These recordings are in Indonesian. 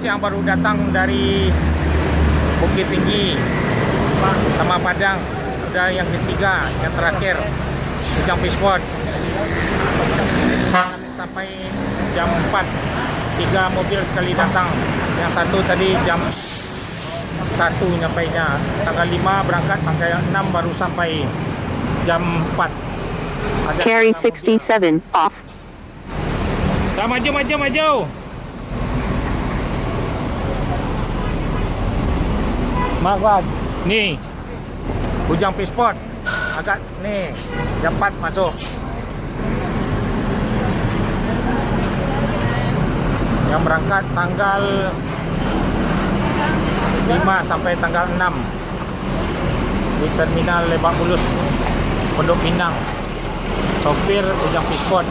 yang baru datang dari Buki Tinggi sama Padang. Udah yang ketiga, yang terakhir Ujang Pisport. Sampai jam 4, 3 mobil sekali datang. Yang satu tadi jam 1 nyampainya. Tanggal 5 berangkat, tanggal 6 baru sampai jam 4. Ada Carry 67 off. Dah maju. Mak, nih Ujang Pisport agak nih jam 4 masuk. Yang berangkat tanggal 5 sampai tanggal 6 di Terminal Pondok Pinang. Sopir Ujang Pisport.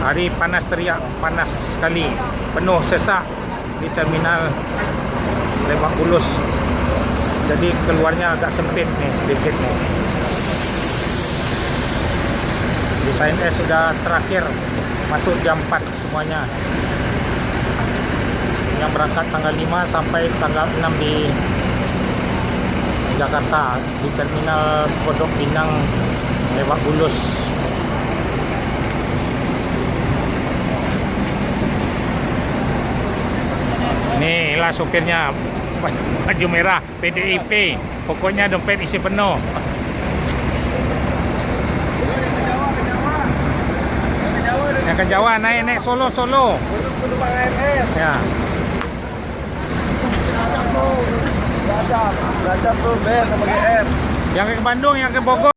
Hari panas teriak, panas sekali, penuh sesak di Terminal Lebak Bulus. Jadi keluarnya agak sempit nih, sedikit nih. Di ANS sudah terakhir, masuk jam 4 semuanya. Yang berangkat tanggal 5 sampai tanggal 6 di Jakarta, di Terminal Pondok Pinang Lebak Bulus. Inilah sopirnya, baju merah PDIP, pokoknya dompet isi penuh. Yang ke Jawa naik Solo. Khusus penumpang ANS. Ya. Berangkat tuh B sama GR. Yang ke Bandung, yang ke Bogor.